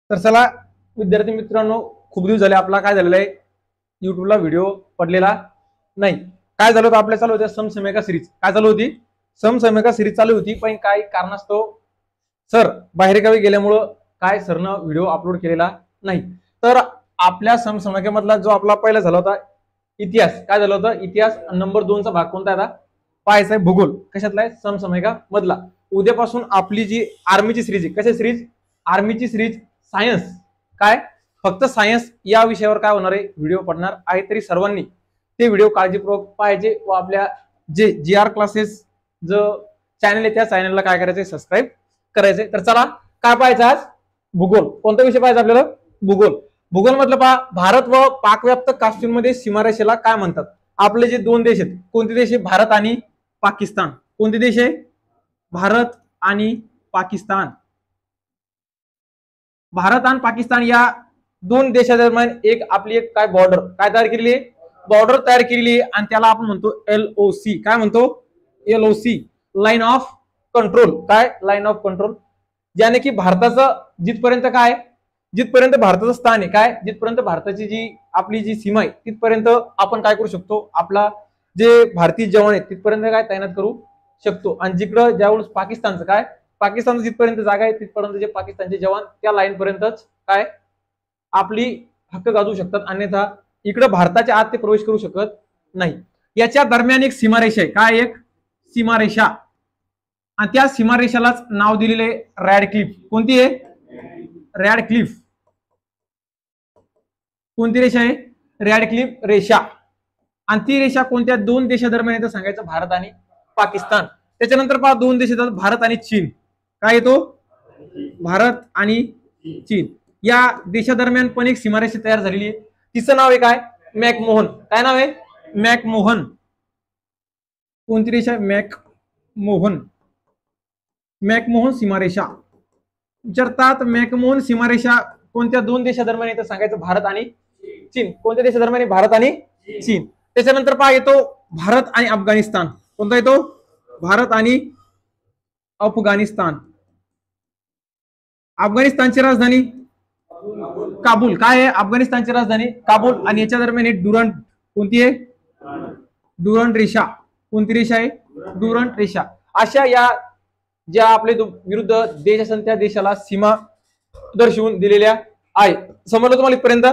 तर चला विद्यार्थी मित्रांनो, खूप दिवस झाले आपला काय झालेला आहे, युट्यूबला व्हिडिओ पडलेला नाही. काय झालं होतं, आपल्या चालू होत्या समसमीका सिरीज. काय चालू होती? समसमीका सिरीज चालू होती, पण काही कारणास्तव सर बाहेरगावी गेल्यामुळं काय सरनं व्हिडिओ अपलोड केलेला नाही. तर आपल्या समसमीकेमधला जो आपला पहिला झाला होता इतिहास, काय झालं होतं, इतिहास नंबर 2 चा भाग कोणता आहे? आता पाहायचा आहे भूगोल. कशातला आहे? समसमीका मधला. उद्यापासून आपली जी आर्मीची सिरीज आहे, कशा सिरीज? आर्मीची series science. काय फक्त सायन्स या विषयावर काय होणार आहे, व्हिडिओ पडणार आहे. तरी सर्वांनी ते व्हिडिओ काळजीपूर्वक पाहायचे व आपल्या जे GR क्लासेस जो चॅनल आहे त्या चॅनलला काय करायचंय, सबस्क्राईब करायचंय. तर चला काय पाहायचं आज? भूगोल. कोणता विषय पाहायचा आपल्याला? भूगोल. भूगोल मधलं पहा, भारत व पाकव्याप्त काश्मीरमध्ये सीमारेषेला काय म्हणतात? आपले जे दोन देश आहेत, कोणते देश आहे? भारत आणि पाकिस्तान. कोणते देश आहे? भारत आणि पाकिस्तान. भारत आणि पाकिस्तान या दोन देशादरम्यान एक आपली एक काय बॉर्डर काय तयार केलेली आहे? बॉर्डर तयार केलेली आहे आणि त्याला आपण म्हणतो LOC. काय म्हणतो? LOC, line of control. काय? Line of control. ज्याने की भारताचं जिथपर्यंत काय, जिथपर्यंत भारताचं स्थान आहे, काय जिथपर्यंत भारताची जी आपली जी सीमा आहे तिथपर्यंत आपण काय करू शकतो, आपला जे भारतीय जवान आहेत तिथपर्यंत काय तैनात करू शकतो. आणि जिकडं ज्यावेळेस पाकिस्तानचं काय, पाकिस्तानचं जिथपर्यंत जागा आहे तिथपर्यंत जे पाकिस्तानचे जवान त्या लाईन पर्यंतच काय आपली हक्क गाजवू शकतात, अन्यथा इकडे भारताच्या आत ते प्रवेश करू शकत नाही. याच्या दरम्यान एक सीमारेषा आहे. काय? एक सीमारेषा. आणि त्या सीमारेषालाच नाव दिलेले रॅडक्लिफ. कोणती आहे? रॅडक्लिफ. कोणती रेषा आहे? रॅडक्लिफ रेषा. आणि ती रेषा कोणत्या दोन देशादरम्यान येतं सांगायचं? भारत आणि पाकिस्तान. त्याच्यानंतर पहा दोन देश येतात, भारत आणि चीन. काय येतो? भारत आणि चीन या देशादरम्यान पण एक सीमारेषा तयार झालेली आहे. तिचं नाव आहे काय? मॅकमोहन. काय नाव आहे? मॅकमोहन. कोणती रेषा? मॅकमोहन. मॅकमोहन सीमारेषा. विचारतात मॅकमोहन सीमारेषा कोणत्या दोन देशादरम्यान येतं सांगायचं? भारत आणि चीन. कोणत्या देशादरम्यान? भारत आणि चीन. त्याच्यानंतर पहा येतो भारत आणि अफगाणिस्तान. कोणता येतो? भारत आणि अफगाणिस्तान. अफगाणिस्तानची राजधानी काबूल. काय आहे अफगाणिस्तानची राजधानी? काबूल. आणि याच्या दरम्यान एक डुरंट. कोणती आहे? डुरंट रेषा. कोणती रेषा आहे? डुरंट रेषा. अशा या ज्या आपले विरुद्ध देश असतात त्या देशाला सीमा दर्शवून दिलेल्या आहे. समजलं तुम्हाला इथपर्यंत?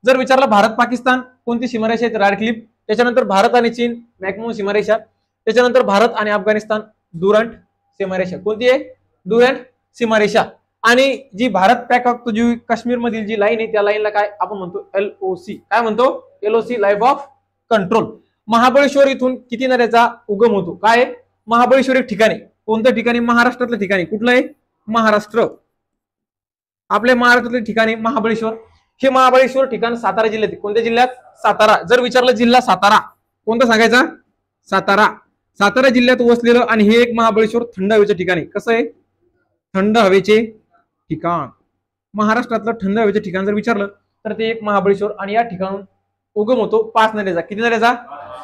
जर विचारलं भारत पाकिस्तान कोणती सीमारेषा आहे? रॅडक्लिफ. त्याच्यानंतर भारत आणि चीन मॅकमोहन सीमारेषा. त्याच्यानंतर भारत आणि अफगाणिस्तान डुरंट सीमारेषा. कोणती आहे? डुरंट सीमारेषा. आणि जी भारत पॅक जी काश्मीर मधील जी लाईन आहे त्या लाईनला काय आपण म्हणतो? LOC. काय म्हणतो? LOC, line of control. Mahabaleshwar इथून किती नद्याचा उगम होतो? काय? महाबळेश्वर एक ठिकाणी. कोणत्या ठिकाणी? महाराष्ट्रातलं ठिकाणी. कुठलं आहे? महाराष्ट्र. आपल्या महाराष्ट्रातल्या ठिकाणी महाबळेश्वर. हे महाबळेश्वर ठिकाण सातारा जिल्ह्यात. कोणत्या जिल्ह्यात? सातारा. जर विचारलं जिल्हा सातारा कोणता सांगायचा? सातारा. सातारा जिल्ह्यात वसलेलं आणि हे एक महाबळेश्वर थंड हवेचे ठिकाण आहे. कसं आहे? थंड हवेचे ठिकाण. महाराष्ट्रातलं थंड हवेचे ठिकाण जर विचारलं तर ते एक महाबळेश्वर. आणि या ठिकाणून उगम होतो 5 नद्याचा. किती नद्याचा?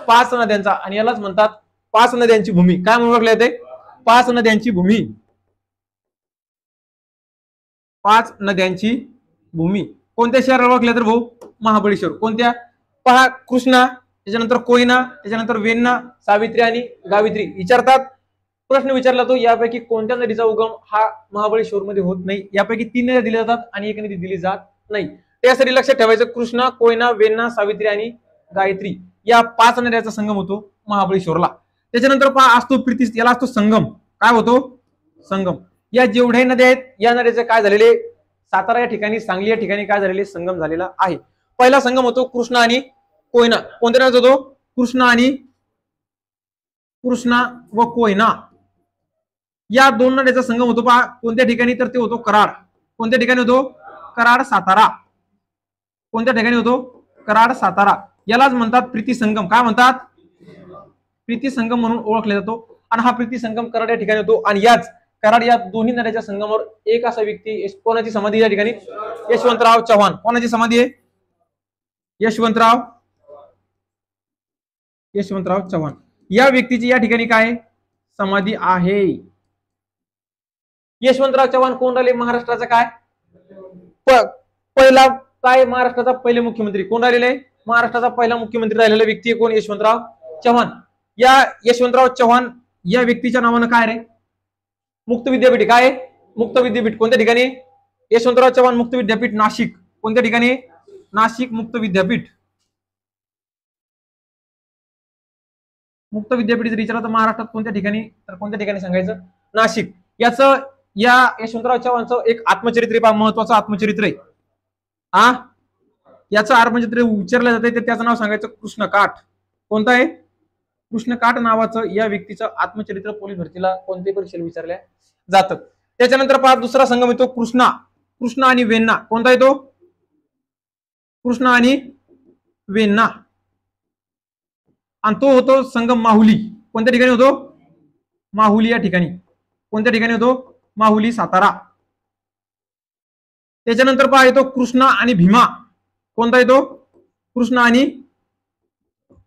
5 नद्यांचा. आणि यालाच म्हणतात 5 नद्यांची भूमी. काय म्हणून ओळखले जाते? 5 नद्यांची भूमी. 5 नद्यांची भूमी. कोणत्या शहराला ओळखल्या तर भाऊ? महाबळेश्वर. कोणत्या? पहा कृष्णा, त्याच्यानंतर कोयना, त्याच्यानंतर वेण्णा, सावित्री आणि गावित्री. विचारतात प्रश्न विचारला तो यापैकी कोणत्या नदीचा उगम हा महाबळेश्वर मध्ये होत नाही? यापैकी 3 नद्या दिल्या जातात आणि एक नदी दिली जात नाही. त्यासाठी लक्षात ठेवायचं कृष्णा, कोयना, वेण्णा, सावित्री आणि गायत्री या 5 नद्याचा संगम होतो महाबळेश्वरला. त्याच्यानंतर पहा असतो प्रीती, याला असतो संगम. काय होतो? संगम. या जेवढ्या नद्या आहेत या नद्याचे काय झालेले? सातारा या ठिकाणी, सांगली या ठिकाणी काय झालेले? संगम झालेला आहे. पहिला संगम होतो कृष्णा आणि कोयना. कोणत्या नद्याचा होतो? कृष्णा व कोयना या दोन नद्याचा संगम होतो. पहा कोणत्या ठिकाणी? तर ते होतो कराड. कोणत्या ठिकाणी होतो? कराड, सातारा. कोणत्या ठिकाणी होतो? कराड, सातारा. यालाच म्हणतात प्रीती संगम. काय म्हणतात? प्रीती संगम म्हणून ओळखला जातो. आणि हा प्रीती संगम कराड या ठिकाणी होतो. आणि याच कराड या दोन्ही नद्याच्या संगमावर एक असा व्यक्ती, कोणाची समाधी या ठिकाणी? यशवंतराव चव्हाण. कोणाची समाधी आहे? यशवंतराव चव्हाण या व्यक्तीची या ठिकाणी काय समाधी आहे? यशवंतराव चव्हाण कोण राहिले? महाराष्ट्राचा काय पहिला काय महाराष्ट्राचा पहिले मुख्यमंत्री कोण राहिलेले आहे? महाराष्ट्राचा पहिला मुख्यमंत्री राहिलेला व्यक्ती कोण? यशवंतराव चव्हाण. या यशवंतराव चव्हाण या व्यक्तीच्या नावानं काय रे? मुक्त विद्यापीठ. काय? मुक्त विद्यापीठ. कोणत्या ठिकाणी? यशवंतराव चव्हाण मुक्त विद्यापीठ नाशिक. कोणत्या ठिकाणी? नाशिक मुक्त विद्यापीठ. मुक्त विद्यापीठ जर विचारलं तर महाराष्ट्रात कोणत्या ठिकाणी, तर कोणत्या ठिकाणी सांगायचं? नाशिक. याचं या यशवंतराव चव्हाणचं एक आत्मचरित्र महत्वाचं आत्मचरित्र आहे. याचं आत्मचरित्र विचारलं जाते तर त्याचं नाव सांगायचं कृष्णकाठ. कोणतं आहे? कृष्णकाठ नावाचं या व्यक्तीचं आत्मचरित्र पोलीस भरतीला कोणत्याही परीक्षेला विचारल्या जातं. त्याच्यानंतर पहा दुसरा संगम येतो कृष्णा. कृष्णा आणि वेण्णा. कोणता येतो? कृष्णा आणि वेण्णा. आणि तो होतो संगम माहुली. कोणत्या ठिकाणी होतो? माहुली या ठिकाणी. कोणत्या ठिकाणी होतो? माहुली सातारा. त्याच्यानंतर पहा येतो कृष्णा आणि भीमा. कोणता येतो? कृष्णा आणि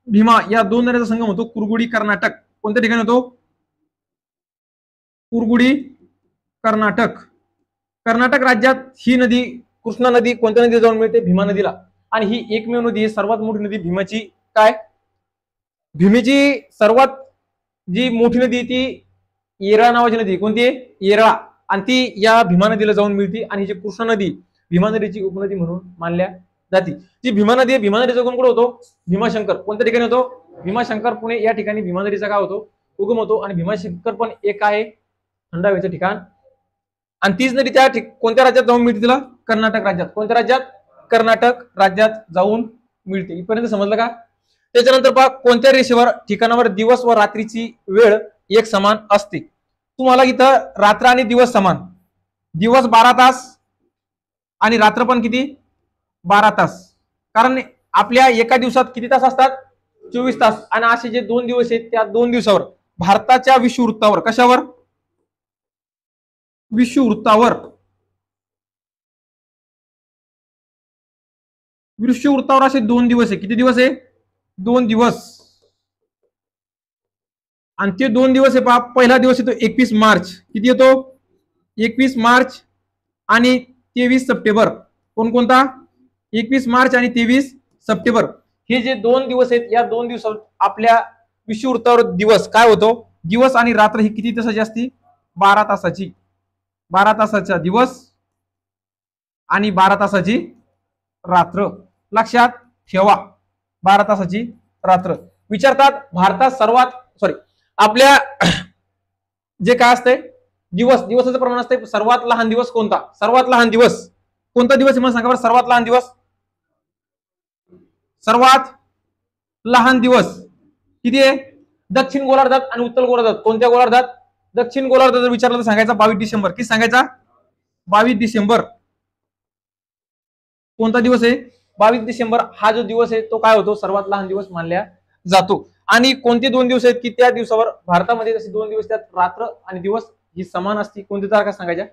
भीमा या दोन नद्यांचा संगम होतो कुरगुडी कर्नाटक. कोणत्या ठिकाणी होतो? कुरगुडी कर्नाटक. कर्नाटक राज्यात ही नदी कृष्णा नदी कोणत्या नदीला जाऊन मिळते? भीमा नदीला. आणि ही एकमेव नदी आहे सर्वात मोठी नदी भीमाची. काय? भीमेची सर्वात जी मोठी नदी ती येरळा नावाची नदी. कोणती आहे? येरळा. आणि ती या भीमा नदीला जाऊन मिळते. आणि ही जी कृष्णा नदी भीमा नदीची उपनदी म्हणून मानल्या जाते. जी भीमा नदी आहे भीमा नदीचा उगम कुठे होतो? भीमाशंकर. कोणत्या ठिकाणी होतो? भीमाशंकर पुणे या ठिकाणी भीमा नदीचा काय होतो? उगम होतो. आणि भीमाशंकर पण एक आहे थंड हवेचं ठिकाण. आणि तीच नदी त्या कोणत्या राज्यात जाऊन मिळते? तिला कर्नाटक राज्यात. कोणत्या राज्यात? कर्नाटक राज्यात जाऊन मिळते. इथपर्यंत समजलं का? त्याच्यानंतर पहा कोणत्या रेषेवर ठिकाणावर दिवस व रात्रीची वेळ एक समान असते? तुम्हाला इथं रात्र आणि दिवस समान. दिवस 12 तास आणि रात्र पण किती? 12 तास. कारण आपल्या एका दिवसात किती तास असतात? 24 तास. आणि असे जे 2 दिवस आहेत त्या 2 दिवसावर भारताच्या विषुववृत्तावर कशावर? विषुववृत्तावर. विषुववृत्तावर असे 2 दिवस आहे. किती दिवस आहे? 2 दिवस. आणि ते 2 दिवस आहे पहा. पहिला दिवस येतो 21 मार्च. किती येतो? 21 मार्च आणि 23 सप्टेंबर. कोणकोणता? 21 मार्च आणि 23 सप्टेंबर. हे जे 2 दिवस आहेत या 2 दिवसावर आपल्या विषुववृत्तावर दिवस काय होतो? दिवस आणि रात्र ही किती तासाची असती? 12 तासाची. 12 तासाचा दिवस आणि 12 तासाची रात्र. लक्षात ठेवा. 12 तासाची रात्र. विचारतात भारतात आपल्या जे काय असतंय दिवस, दिवसाचं प्रमाण असतंय सर्वात लहान दिवस कोणता? सर्वात लहान दिवस कोणता दिवस आहे मला सांगा बरं? सर्वात लहान दिवस. सर्वात लहान दिवस किती आहे? दक्षिण गोलार्धात आणि उत्तर गोलार्धात. कोणत्या गोलार्धात? दक्षिण गोलार्धात जर विचारलं तर सांगायचा 22 डिसेंबर. किती सांगायचा? 22 डिसेंबर. कोणता दिवस आहे? 22 डिसेंबर हा जो दिवस आहे तो काय होतो? सर्वात लहान दिवस मानला जातो. आणि कोणते 2 दिवस आहेत की त्या दिवसावर भारतामध्ये जसे 2 दिवस त्यात रात्र आणि दिवस ही समान असते? कोणत्या तारखा सांगायच्या?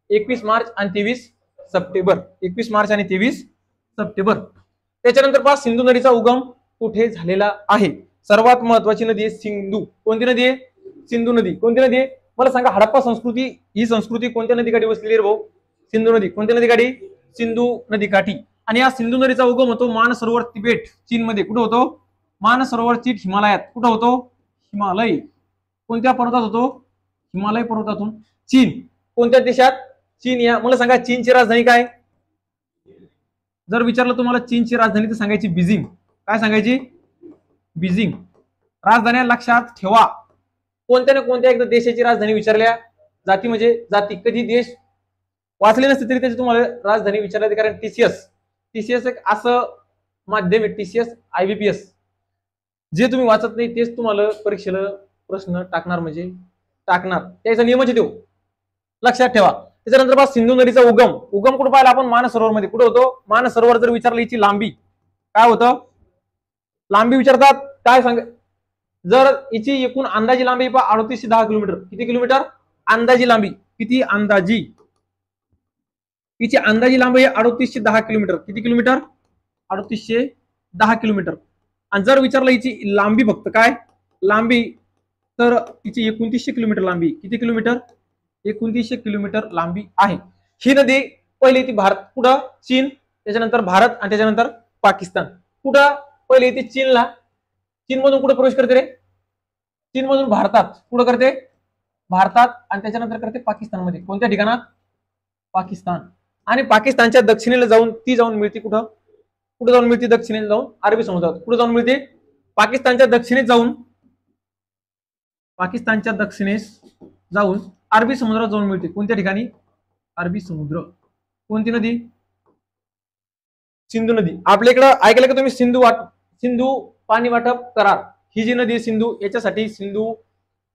21 मार्च आणि 23 सप्टेंबर. 21 मार्च आणि 23 सप्टेंबर. त्याच्यानंतर पहा सिंधू नदीचा उगम कुठे झालेला आहे? सर्वात महत्वाची नदी आहे सिंधू. कोणती नदी आहे? सिंधू नदी. कोणती नदी आहे? मला सांगा. हडप्पा संस्कृती ही संस्कृती कोणत्या नदीकाठी वसलेली आहे भाऊ? सिंधू नदी. कोणत्या नदीकाठी? सिंधू नदीकाठी. आणि या सिंधू नदीचा उगम होतो मानसरोवर तिबेट चीन मध्ये. कुठे होतो? मानसरोवर चीन हिमालयात. कुठे होतो? हिमालय. कोणत्या पर्वतात होतो? हिमालय पर्वतातून. चीन कोणत्या देशात? चीन. या मला सांगा चीनची राजधानी काय? जर विचारलं तुम्हाला चीनची राजधानी तर सांगायची बीजिंग. काय सांगायची? बीजिंग. राजधान्या लक्षात ठेवा. कोणत्या ना कोणत्या एकदा देशाची राजधानी विचारल्या जाती म्हणजे जाती. कधी देश वाचले नसते तरी त्याची तुम्हाला राजधानी विचारली. कारण टीसीएस एक असं माध्यम आहे. टीसीएस IBPS जे तुम्ही वाचत नाही तेच तुम्हाला परीक्षेला प्रश्न टाकणार म्हणजे टाकणार. त्याचा नियमच देऊ. लक्षात ठेवा. त्याच्यानंतर पहा सिंधू नदीचा उगम कुठे पाहिला आपण? मानसरोवर मध्ये. कुठे होतो? मानसरोवर. जर विचारलं याची लांबी काय होतं? लांबी विचारतात काय सांग? जर हिची एकूण अंदाजी लांबी पहा 3810 किलोमीटर. किती किलोमीटर? अंदाजी लांबी किती? अंदाजी हिची अंदाजी लांबी आहे 3810 किलोमीटर. किती किलोमीटर? 3810 किलोमीटर. आणि जर विचारलं हिची लांबी फक्त काय लांबी तर तिची 2900 किलोमीटर लांबी. किती किलोमीटर? 2900 किलोमीटर लांबी आहे. ही नदी पहिले येते भारत, कुठं चीन, त्याच्यानंतर भारत आणि त्याच्यानंतर पाकिस्तान. कुठं पहिले येते चीनला, चीन मधून कुठे प्रवेश करते रे, चीन मधून भारतात, कुठं करते भारतात, आणि त्याच्यानंतर करते पाकिस्तानमध्ये. कोणत्या ठिकाणात, पाकिस्तान. आणि पाकिस्तानच्या दक्षिणेला जाऊन ती जाऊन मिळते कुठं, कुठे जाऊन मिळते, दक्षिणेला जाऊन अरबी समुद्रात. कुठे जाऊन मिळते, पाकिस्तानच्या दक्षिणेत जाऊन, पाकिस्तानच्या दक्षिणेस जाऊन अरबी समुद्रात जाऊन मिळते. कोणत्या ठिकाणी, अरबी समुद्र. कोणती नदी, सिंधू नदी. आपल्या इकडं ऐकलं का तुम्ही, सिंधू पाणी वाटप करार, ही जी नदी सिंधू, याच्यासाठी सिंधू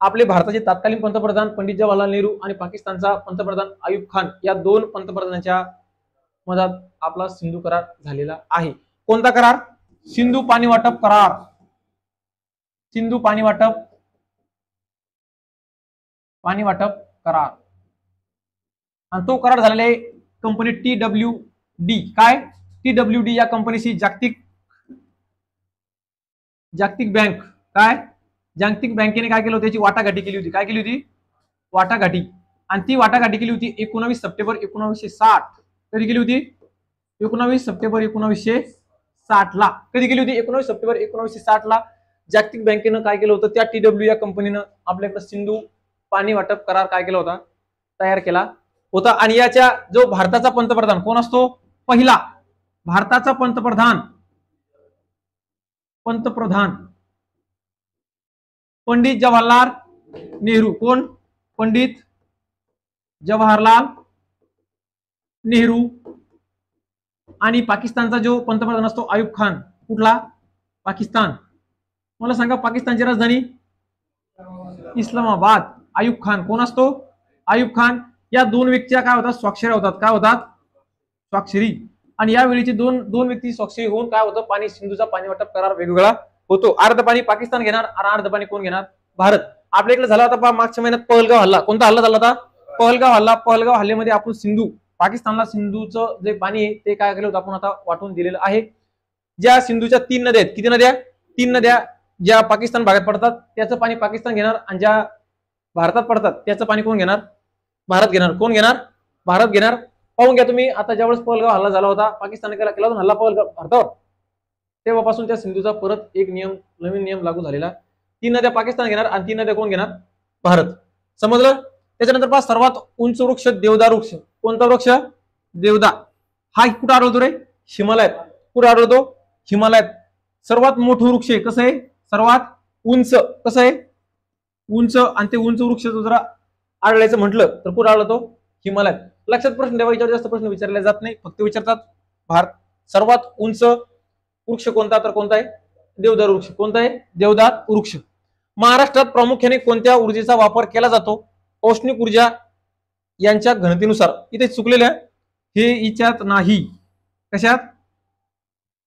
आपले भारताचे तत्कालीन पंतप्रधान पंडित जवाहरलाल नेहरू आणि पाकिस्तानचा पंतप्रधान अयूब खान या दोन पंतप्रधानांच्या मधात आपला सिंधू करार झालेला आहे. कोणता करार, सिंधू पाणी वाटप करार, सिंधू पाणी वाटप करार. आणि तो करार झालेला आहे कंपनी TWD. काय, TWD या कंपनीशी जागतिक बँक, काय जागतिक बँकेने काय केलं होतं, त्याची वाटाघाटी केली होती. काय केली होती, वाटाघाटी. आणि ती वाटाघाटी केली होती 19 सप्टेंबर 1960. कधी केली होती, 19 सप्टेंबर 1960 ला. कधी केली होती, 19 सप्टेंबर 1960 ला. जागतिक बँकेनं काय केलं होतं, त्या TW या कंपनीनं आपल्याकडे सिंधू पाणी वाटप करार काय केला होता, तयार केला होता. आणि याच्या जो भारताचा पंतप्रधान कोण असतो, पहिला भारताचा पंतप्रधान पंडित जवाहरलाल नेहरू. कोण, पंडित जवाहरलाल नेहरू. आणि पाकिस्तानचा जो पंतप्रधान असतो अयूब खान. कुठला, पाकिस्तान. मला सांगा पाकिस्तानची राजधानी, इस्लामाबाद. अयूब खान कोण असतो, अयूब खान. या दोन व्यक्ती काय होतात, स्वाक्षरी होतात. काय होतात, स्वाक्षरी. आणि या वेळीची दोन व्यक्ती स्वाक्षरी होऊन काय होतं, पाणी सिंधूचा पाणी वाटप करार वेगवेगळा होतो. अर्ध पाणी पाकिस्तान घेणार आणि अर्ध पाणी कोण घेणार, भारत. आपल्या इकडे झाला होता मागच्या महिन्यात पहलगाव हल्ला. कोणता हल्ला झाला होता, पहलगाव हल्ला. पहलगाव हल्ल्यामध्ये आपण सिंधू, पाकिस्तानला सिंधूचं जे पाणी आहे ते काय केलं होतं, आपण आता वाटून दिलेलं आहे. ज्या सिंधूच्या 3 नद्या आहेत, किती नद्या, 3 नद्या, ज्या पाकिस्तान भागात पडतात त्याचं पाणी पाकिस्तान घेणार, आणि ज्या भारतात पडतात त्याचं पाणी कोण घेणार, भारत घेणार. कोण घेणार, भारत घेणार. पाहून घ्या तुम्ही, आता ज्यावेळेस पहलगाव हल्ला झाला होता, पाकिस्तानने केला होता हल्ला पहलगाव भारतावर, तेव्हापासून त्या सिंधूचा परत एक नवीन नियम लागू झालेला. 3 नद्या पाकिस्तान घेणार आणि 3 नद्या कोण घेणार, भारत. समजलं. त्याच्यानंतर पहा, सर्वात उंच वृक्ष देवदार वृक्ष. कोणता वृक्ष, देवदार. हा कुठं आढळतो रे, हिमालयात. कुठं आढळतो, हिमालयात. सर्वात मोठं वृक्ष आहे, कसं आहे, सर्वात उंच, कसं आहे, उंच. आणि ते उंच वृक्ष जरा आढळायचं म्हटलं तर कुठं आढळतो, हिमालयात. लक्षात प्रश्न ठेवा, याच्यावर जास्त प्रश्न विचारले जात नाही, फक्त विचारतात भारत सर्वात उंच वृक्ष कोणता, तर कोणता आहे, देवदार वृक्ष. कोणता आहे, देवदार वृक्ष. महाराष्ट्रात प्रामुख्याने कोणत्या ऊर्जेचा वापर केला जातो, औष्णिक ऊर्जा यांच्या घनतेनुसार. इथे चुकलेलं आहे, हे हिच्यात नाही. कशात,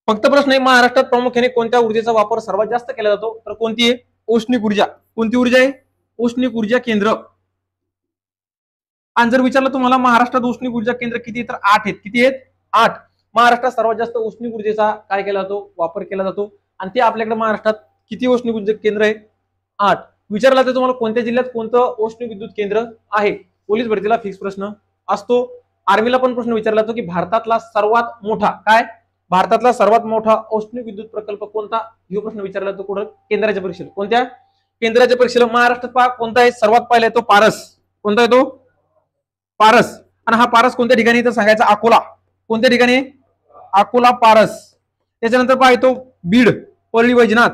फक्त प्रश्न आहे महाराष्ट्रात प्रामुख्याने कोणत्या ऊर्जेचा वापर सर्वात जास्त केला जातो, तर कोणती आहे, औष्णिक ऊर्जा. कोणती ऊर्जा आहे, औष्णिक ऊर्जा केंद्र. आणि जर विचारलं तुम्हाला महाराष्ट्रात औष्णिक ऊर्जा केंद्र किती आहेत, तर 8 आहेत. किती आहेत, 8. महाराष्ट्रात सर्वात जास्त औष्णिक ऊर्जेचा काय केला जातो, वापर केला जातो. आणि ते आपल्याकडे महाराष्ट्रात किती औष्णिक ऊर्जा केंद्र आहे, 8. विचारला तर तुम्हाला कोणत्या जिल्ह्यात कोणतं औष्णिक विद्युत केंद्र आहे. पोलीस भरतीला फिक्स प्रश्न असतो. आर्मीला पण प्रश्न विचारला जातो की भारतातला सर्वात मोठा काय, भारतातला सर्वात मोठा औष्णिक विद्युत प्रकल्प कोणता, हा प्रश्न विचारला जातो कुठं, केंद्राच्या परीक्षेला. कोणत्या, केंद्राच्या परीक्षेला. महाराष्ट्रात पहा कोणता आहे, सर्वात पहिला येतो पारस. कोणता येतो, पारस. आणि हा पारस कोणत्या ठिकाणी तर सांगायचा, अकोला. कोणत्या ठिकाणी, अकोला, पारस. त्याच्यानंतर पहा येतो बीड, परळी वैजनाथ.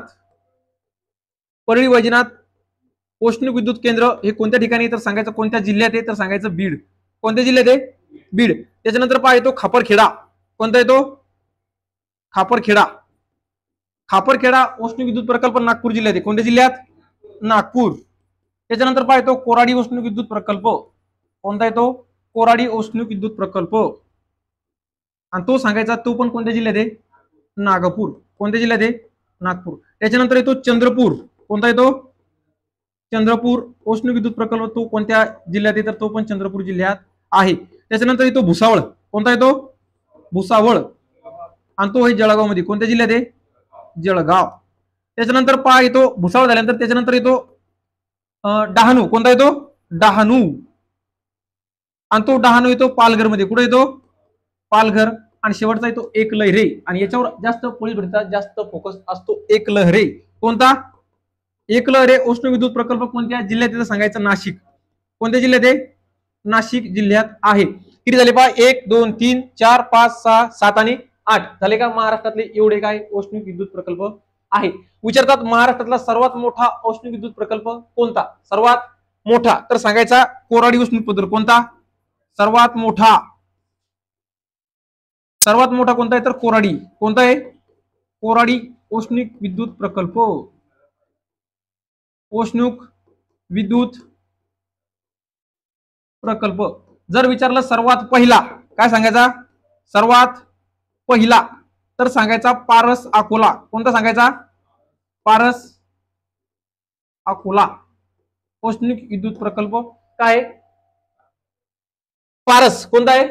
परळी वैजनाथ औष्णिक विद्युत केंद्र हे कोणत्या ठिकाणी तर सांगायचं, कोणत्या जिल्ह्यात आहे तर सांगायचं बीड. कोणत्या जिल्ह्यात आहे, बीड. त्याच्यानंतर पहा येतो खापरखेडा. कोणता येतो, खापरखेडा. खापरखेडा औष्णिक विद्युत प्रकल्प नागपूर जिल्ह्यात आहे. कोणत्या जिल्ह्यात, नागपूर. त्याच्यानंतर पहा येतो कोराडी औष्णिक विद्युत प्रकल्प. कोणता येतो, कोराडी औष्णिक विद्युत प्रकल्प. आणि तो सांगायचा, तो पण कोणत्या जिल्ह्यात आहे, नागपूर. कोणत्या जिल्ह्यात आहे, नागपूर. त्याच्यानंतर येतो चंद्रपूर. कोणता येतो, चंद्रपूर औष्णिक विद्युत प्रकल्प. तो कोणत्या जिल्ह्यात आहे तर तो पण चंद्रपूर जिल्ह्यात आहे. त्याच्यानंतर येतो भुसावळ. कोणता येतो, भुसावळ. आणि तो आहे जळगाव मध्ये. कोणत्या जिल्ह्यात आहे, जळगाव. त्याच्यानंतर पहा येतो भुसावळ झाल्यानंतर त्याच्यानंतर येतो डहाणू. कोणता येतो, डहाणू. आणि तो डहाणू येतो पालघर मध्ये. कुठे येतो, पालघर, आणि शेवटचा आहे तो एकलहरे, आणि याच्यावर जास्त पोलीस भरतीचा जास्त फोकस असतो. एकलहरे कोणता? एकलहरे उष्ण विद्युत प्रकल्प कोणत्या जिल्ह्यात येतं सांगायचं? नाशिक. कोणत्या जिल्ह्यात आहे? नाशिक जिल्ह्यात आहे. किती झाले पहा? 1 2 3 4 5 6 7 आणि 8 झाले का? महाराष्ट्रातले एवढे काय औष्णिक विद्युत प्रकल्प आहे. विचारतात महाराष्ट्रातला सर्वात मोठा औष्णिक विद्युत प्रकल्प कोणता? सर्वात मोठा तर सांगायचा कोराडी औष्णिक प्रकल्प. कोणता? सर्वात मोठा. सर्वात मोठा कोणता आहे? तर कोराडी. कोणता आहे? कोराडी औष्णिक विद्युत प्रकल्प. औष्णिक विद्युत प्रकल्प. जर विचारलं सर्वात पहिला काय सांगायचा? सर्वात पहिला तर सांगायचा पारस अकोला. कोणता सांगायचा? पारस अकोला औष्णिक विद्युत प्रकल्प. काय? पारस. कोणता आहे?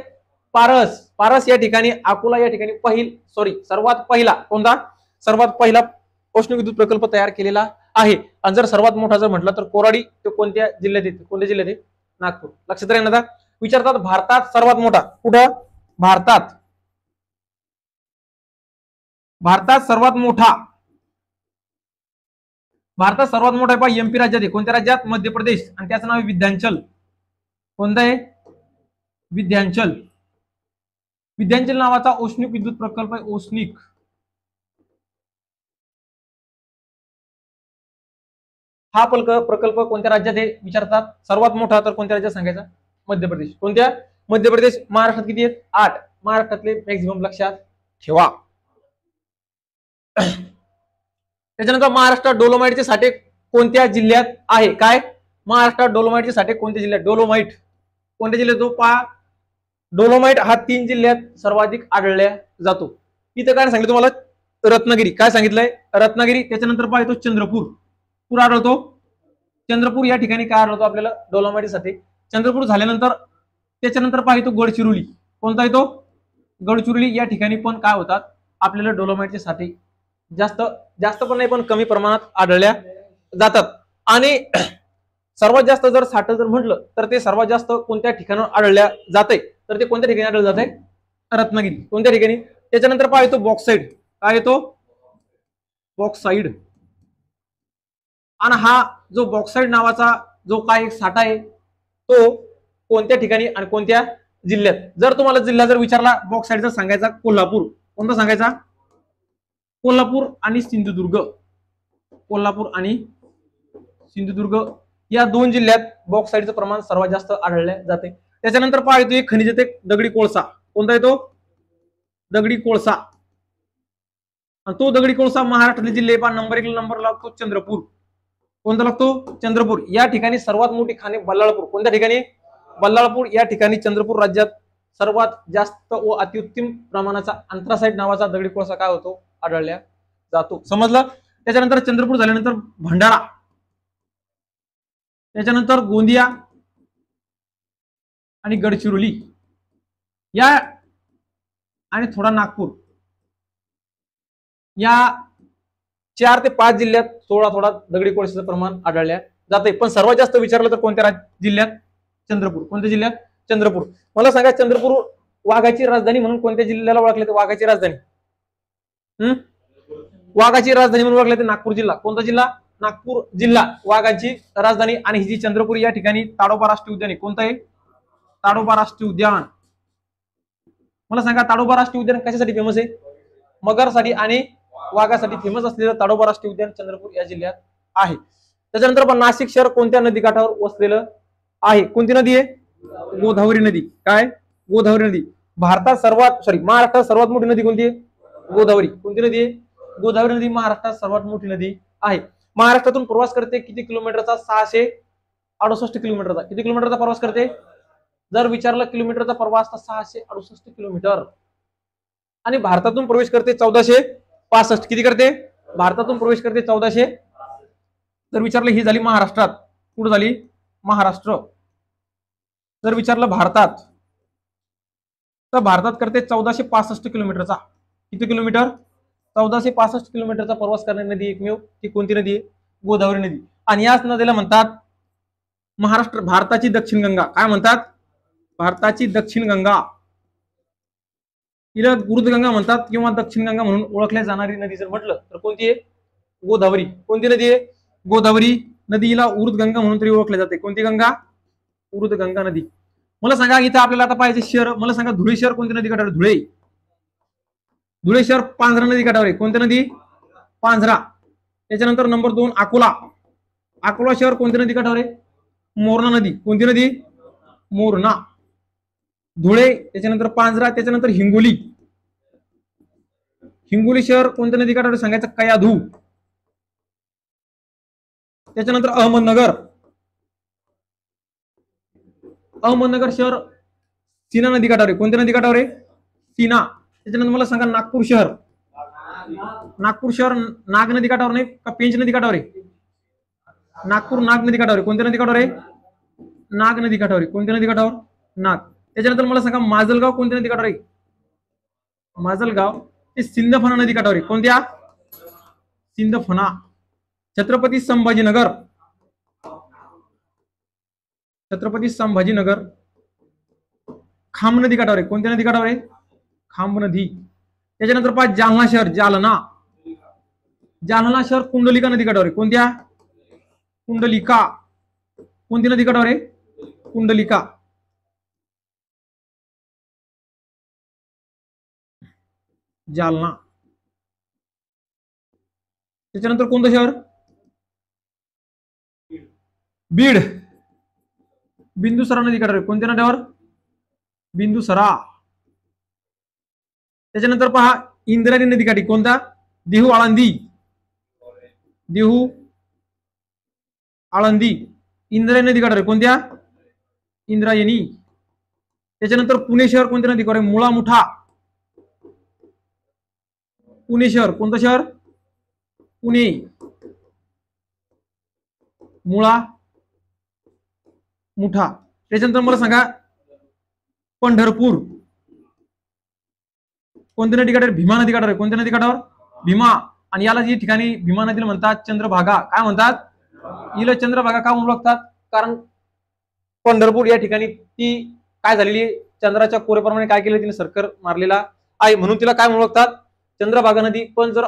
पारस. पारस या ठिकाणी, अकोला या ठिकाणी सर्वात पहिला कोणता? सर्वात पहिला औष्णिक विद्युत प्रकल्प तयार केलेला आहे. आणि जर सर्वात मोठा जर म्हटलं तर कोराडी, तो कोणत्या जिल्ह्यात येते? कोणत्या जिल्ह्यात आहे? नागपूर. लक्षात राहील ना? विचारतात भारतात सर्वात मोठा कुठं? भारतात. भारतात सर्वात मोठा. भारतात सर्वात मोठा आहे एमपी राज्यात आहे. कोणत्या राज्यात? मध्य प्रदेश. आणि त्याचं नाव आहे विध्यांचल. कोणतं आहे? विध्यांचल. विध्यांचल नावाचा औष्णिक विद्युत प्रकल्प आहे. औष्णिक. हा प्रकल्प कोणत्या राज्यात आहे विचारतात? सर्वात मोठा तर कोणत्या राज्यात सांगायचा? मध्य प्रदेश. कोणत्या? मध्य प्रदेश. महाराष्ट्रात किती आहेत? 8. महाराष्ट्रातले मॅक्झिमम लक्षात ठेवा. त्याच्यानंतर महाराष्ट्रात डोलोमाइटचे साठे कोणत्या जिल्ह्यात आहे? काय? महाराष्ट्रात डोलोमाइटचे साठे कोणत्या जिल्ह्यात? डोलोमाइट कोणत्या जिल्ह्यात? तो पहा, डोलोमाइट हा 3 जिल्ह्यात सर्वाधिक आढळल्या जातो. इथं काय सांगितलं तुम्हाला? रत्नागिरी. काय सांगितलंय? रत्नागिरी. त्याच्यानंतर पाहतो चंद्रपूर. कुठं आढळतो? चंद्रपूर या ठिकाणी काय आढळतो आपल्याला? डोलोमाइटसाठी. चंद्रपूर झाल्यानंतर त्याच्यानंतर पाहतो गडचिरोली. कोणता आहे तो? गडचिरोली. या ठिकाणी पण काय होतात आपल्याला? डोलोमाइटचे साठे जास्त पण नाही पण कमी प्रमाणात आढळल्या जातात. आणि सर्वात जास्त जर साठं जर म्हटलं तर ते सर्वात जास्त कोणत्या ठिकाणावर आढळल्या जाते? तर ते कोणत्या ठिकाणी आढळलं जाते? रत्नागिरी. कोणत्या ठिकाणी? त्याच्यानंतर पाहतो बॉक्साईड. काय येतो? बॉक्साईड. आणि हा जो बॉक्साईड नावाचा जो काय साठा आहे तो कोणत्या ठिकाणी आणि कोणत्या जिल्ह्यात? जर तुम्हाला जिल्हा जर विचारला बॉक्साईडचा सांगायचा कोल्हापूर. कोणता सांगायचा? कोल्हापूर आणि सिंधुदुर्ग. कोल्हापूर आणि सिंधुदुर्ग या 2 जिल्ह्यात बॉक्साईडचं प्रमाण सर्वात जास्त आढळले जाते. त्याच्यानंतर पाहतो एक खनिज येते दगडी कोळसा. कोणता येतो? दगडी कोळसा. आणि तो दगडी कोळसा महाराष्ट्रातले जिल्हे पहा नंबर 1 नंबर लागतो चंद्रपूर. कोणता लागतो? चंद्रपूर. या ठिकाणी सर्वात मोठी खाणे बल्लाळपूर. कोणत्या ठिकाणी? बल्लाळपूर या ठिकाणी चंद्रपूर राज्यात सर्वात जास्त व अत्युत्तम प्रमाणाचा अंथ्रासाइट नावाचा दगडी कोळसा काय होतो? आढळल्या जातो. समजलं? त्याच्यानंतर चंद्रपूर झाल्यानंतर भंडारा, त्याच्यानंतर गोंदिया आणि गडचिरोली या आणि थोडा नागपूर या 4 ते 5 जिल्ह्यात थोडा दगडी कोळशाचं प्रमाण आढळल्या जाते. पण सर्वात जास्त विचारलं तर कोणत्या जिल्ह्यात? चंद्रपूर. कोणत्या जिल्ह्यात? चंद्रपूर. मला सांगा चंद्रपूर वाघाची राजधानी म्हणून कोणत्या जिल्ह्याला ओळखले जाते? वाघाची राजधानी. वाघाची राजधानी म्हणून ओळखले जाते नागपूर जिल्हा. कोणता जिल्हा? नागपूर जिल्हा वाघाची राजधानी. आणि ही जी चंद्रपूर या ठिकाणी ताडोबा राष्ट्रीय उद्यान आहे. कोणतं आहे? ताडोबा राष्ट्रीय उद्यान. मला सांगा ताडोबा राष्ट्रीय उद्यान कशासाठी फेमस आहे? मगरसाठी आणि वाघासाठी फेमस असलेलं ताडोबा राष्ट्रीय उद्यान चंद्रपूर या जिल्ह्यात आहे. त्याच्यानंतर पण नाशिक शहर कोणत्या नदीकाठावर वसलेलं आहे? कोणती नदी आहे? गोदावरी नदी. काय? गोदावरी नदी. महाराष्ट्रात सर्वात मोठी नदी कोणती आहे? गोदावरी. कोणती नदी आहे? गोदावरी नदी महाराष्ट्रात सर्वात मोठी नदी आहे. महाराष्ट्रातून प्रवास करते किती किलोमीटरचा? 668 किलोमीटरचा. किती किलोमीटरचा प्रवास करते? जर विचारलं किलोमीटरचा प्रवास तर 668 किलोमीटर. आणि भारतातून प्रवेश करते 1465. किती करते? भारतातून प्रवेश करते 1400. जर विचारलं ही झाली महाराष्ट्रात. कुठं झाली? महाराष्ट्र. जर विचारलं भारतात तर भारतात करते 1465 किलोमीटरचा. किती किलोमीटर? 1465 किलोमीटरचा प्रवास करणारी नदी एकमेव ती कोणती नदी आहे? गोदावरी नदी. आणि याच नदीला म्हणतात भारताची दक्षिण गंगा. काय म्हणतात? भारताची दक्षिण गंगा. हिला ऊर्ध्वगंगा म्हणतात किंवा दक्षिण गंगा म्हणून ओळखल्या जाणारी नदी जर म्हटलं तर कोणती आहे? गोदावरी. कोणती नदी आहे? गोदावरी नदी. हिला ऊर्ध्वगंगा म्हणून तरी ओळखले जाते. कोणती गंगा? ऊर्ध्वगंगा नदी. मला सांगा इथं आपल्याला आता पाहिजे शहर. मला सांगा धुळे शहर कोणती नदी काठावर? धुळे. धुळे शहर पांझरा नदी काठावर आहे. कोणती नदी? पांझरा. त्याच्यानंतर नंबर 2 अकोला. अकोला शहर कोणती नदी काठावर आहे? मोरणा नदी. कोणती नदी? मोरणा. धुळे, त्याच्यानंतर पांझरा, त्याच्यानंतर हिंगोली. हिंगोली शहर कोणत्या नदी काठावर सांगायचं? कयाधू. त्याच्यानंतर अहमदनगर. अहमदनगर शहर सीना नदी काठावर आहे. कोणत्या नदी काठावर आहे? सीना. त्याच्यानंतर मला सांगा नागपूर शहर. नागपूर शहर नाग नदी काठावर नाही का पेंच नदी काठावर आहे? नागपूर नाग नदी काठावर आहे. कोणत्या नदी काठावर आहे? नाग नदी काठावर आहे. कोणत्या नदी काठावर? नाग. त्याच्यानंतर मला सांगा माजलगाव कोणत्या नदी काठावर आहे? माजलगाव ते सिंदफणा नदी काठावर आहे. कोणत्या? सिंदफणा. छत्रपती संभाजीनगर. छत्रपती संभाजीनगर खांब नदी काठावर आहे. कोणत्या नदी काठावर आहे? खांब नदी. त्याच्यानंतर पहा जालना शहर. जालना. जालना शहर कुंडलिका नदी काठावर आहे. कोणत्या? कुंडलिका. कोणती नदी काठावर आहे? कुंडलिका. जालना. त्याच्यानंतर कोणतं शहर? बीड. बिंदुसरा नदी काठावर आहे. कोणत्या नद्यावर? बिंदुसरा. त्याच्यानंतर पहा इंद्रायणी नदी काठी. कोणता? देहू आळंदी. देहू आळंदी. इंद्रायणी नदी काठावर. कोणत्या? इंद्रायणी. त्याच्यानंतर पुणे शहर कोणत्या नदी काठावर? मुळा मुठा. पुणे शहर कोणतं शहर? पुणे. मुळा मुठा. त्याच्यानंतर मला सांगा पंढरपूर कोणत्या नदी काठावर? भीमा नदी काठावर. कोणत्या नदी काठावर? भीमा. आणि याला जी ठिकाणी भीमा नदीला म्हणतात चंद्रभागा. काय म्हणतात? हिला चंद्रभागा का ओळखतात? कारण पंढरपूर या ठिकाणी ती काय झालेली चंद्राच्या कोरेप्रमाणे काय केलं तिने सर्कल मारलेला आहे म्हणून तिला काय ओळखतात? चंद्रभागा नदी. पण जर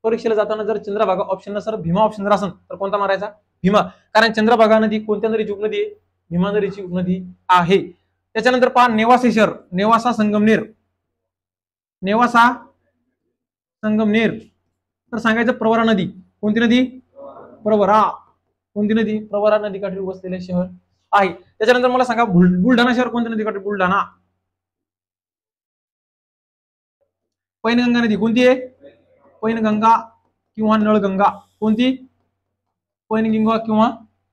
परीक्षेला जाताना जर चंद्रभागा ऑप्शन नसेल भीमा ऑप्शन जर असेल तर कोणता मारायचा? भीमा. कारण चंद्रभागा नदी कोणत्या नदीची उपनदी आहे? भीमा नदीची उपनदी आहे. त्याच्यानंतर पहा नेवासे शहर. नेवासा संगमनेर. नेवासा संगमनेर. तर सांगायचं प्रवरा नदी. कोणती नदी? प्रवरा. कोणती नदी? प्रवरा नदी काठी वसलेले शहर आहे. त्याच्यानंतर मला सांगा बुलढाणा शहर कोणत्या नदी काठी? बुलढाणा. पैनगंगा नदी कोणती आहे? पैनगंगा किंवा नळगंगा. कोणती? पैनगंगा किंवा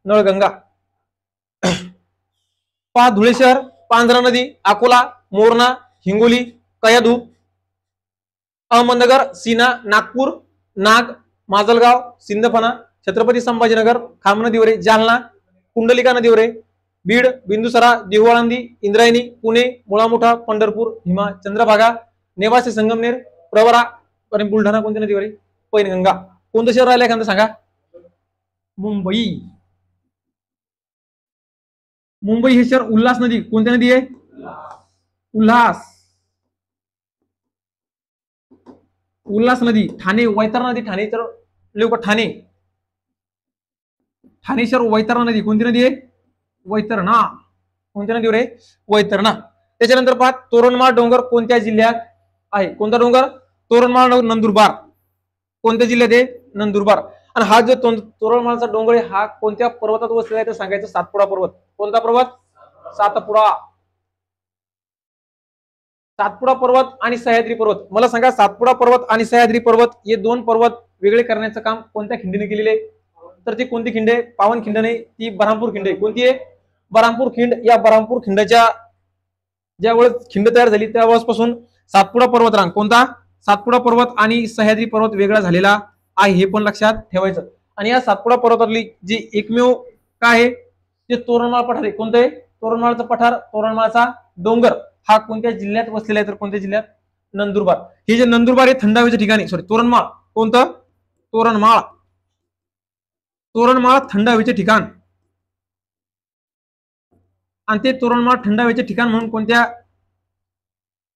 नळगंगा. पहा धुळे शहर पांझरा नदी. अकोला, मोरणा, हिंगोली, कयाधू, अहमदनगर, सीना, नागपूर, नाग, माजलगाव, सिंदफणा, छत्रपती संभाजीनगर खांब नदीवर आहे. जालना कुंडलिका नदीवर आहे. बीड, बिंदुसरा, देहू आळंदी, इंद्रायणी, पुणे, मुळामुठा, पंढरपूर, भीमा, चंद्रभागा, नेवासे संगमनेर, प्रवरा आणि बुलढाणा कोणत्या नदीवर आहे? पैनगंगा. कोणतं शहर राहिलं एखादं सांगा? मुंबई. मुंबई हे शहर उल्हास नदी. कोणत्या नदी आहे? उल्हास. उल्हास नदी. ठाणे वैतरणा नदी. ठाणे तर लिहू ठाणे. ठाणे शहर वैतरणा नदी. कोणती नदी आहे? वैतरणा. कोणत्या नदीवर आहे? वैतरणा. त्याच्यानंतर पहा तोरणमाळ डोंगर कोणत्या जिल्ह्यात आहे? कोणता डोंगर? तोरणमाळ नंदुरबार. कोणत्या जिल्ह्यात आहे? नंदुरबार. आणि हा जो तोरणमाळचा डोंगर आहे हा कोणत्या पर्वतात वसलेला आहे? तर सांगायचं सातपुडा पर्वत. कोणता पर्वत? सातपुडा. सातपुडा पर्वत आणि सह्याद्री पर्वत. मला सांगा सातपुडा पर्वत आणि सह्याद्री पर्वत हे दोन पर्वत वेगळे करण्याचं काम कोणत्या खिंडीने केलेले आहे? तर ती कोणती खिंड आहे? पावन खिंड नाही, ती बऱ्हामपूर खिंड आहे. कोणती आहे? बऱ्हामपूर खिंड. या बऱ्हामपूर खिंडाच्या ज्यावेळेस खिंड तयार झाली त्यावेळेसपासून सातपुडा पर्वत रांग कोणता? सातपुडा पर्वत आणि सह्याद्री पर्वत वेगळा झालेला आहे हे पण लक्षात ठेवायचं. आणि या सातपुडा पर्वतातली जी एकमेव काय आहे ते तोरणमाळ पठार आहे. कोणतं आहे? तोरणमाळचं पठार. तोरणमाळचा डोंगर हा कोणत्या जिल्ह्यात वसलेला आहे? तर कोणत्या जिल्ह्यात? नंदुरबार. हे जे नंदुरबार हे थंड हवेच्या ठिकाणी तोरणमाळ. कोणतं? तोरणमाळ. तोरणमाळ थंड हवेचे ठिकाण. आणि ते तोरणमाळ थंड हवेचे ठिकाण म्हणून कोणत्या